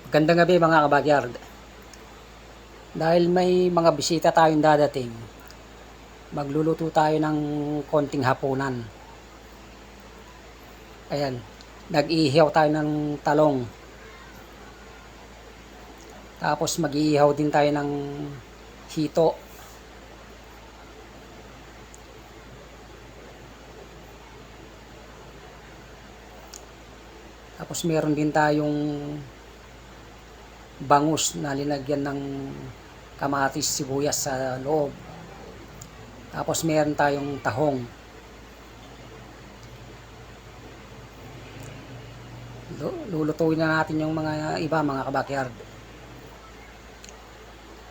Gandang gabi mga kabagyard. Dahil may mga bisita tayong dadating, magluluto tayo ng konting hapunan. Ayan, nag-iihaw tayo ng talong. Tapos mag-iihaw din tayo ng hito. Tapos meron din tayong bangus na linagyan ng kamatis, sibuyas sa loob. Tapos meron tayong tahong. Lulutuin na natin yung mga iba mga kabakyard.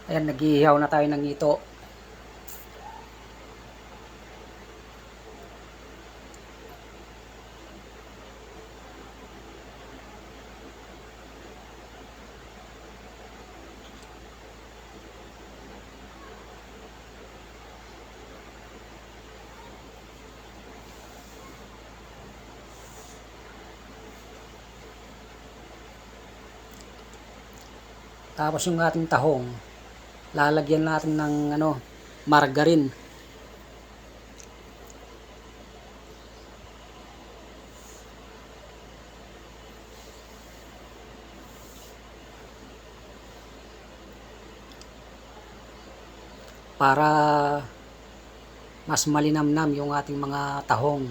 Ayan, nag-iihaw na tayo ng hito. Tapos yung ating tahong, lalagyan natin ng margarine. Para mas malinamnam yung ating mga tahong.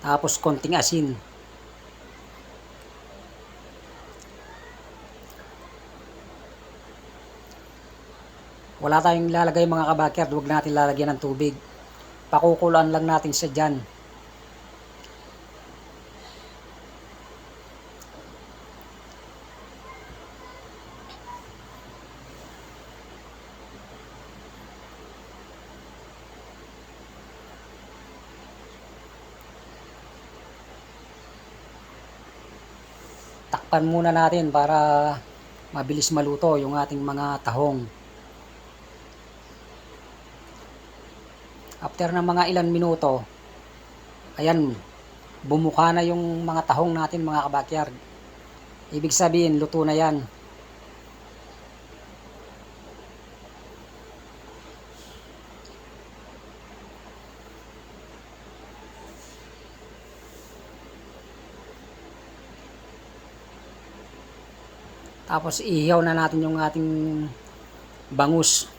Tapos konting asin. Wala tayong ilalagay mga kabakyard, huwag natin lalagyan ng tubig. Pakukulaan lang natin sa dyan. Takpan muna natin para mabilis maluto yung ating mga tahong. After ng mga ilan minuto, ayan, bumuka na yung mga tahong natin mga kabakyard. Ibig sabihin, luto na yan. Tapos ihihaw na natin yung ating bangus.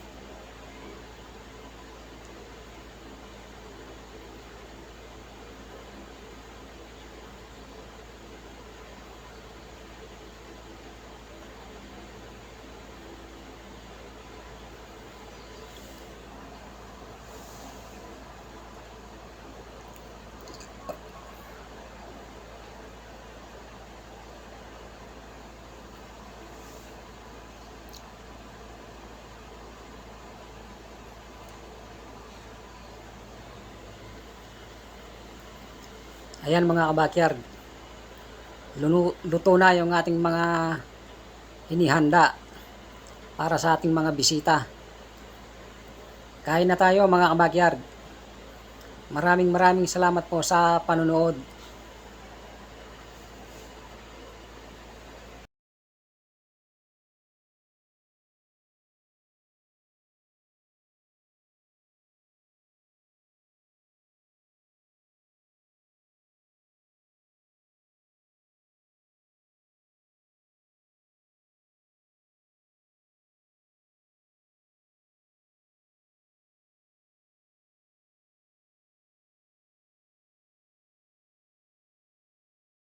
Ayan mga kabakyard, luto na yung ating mga hinihanda para sa ating mga bisita. Kain na tayo mga kabakyard. Maraming salamat po sa panonood.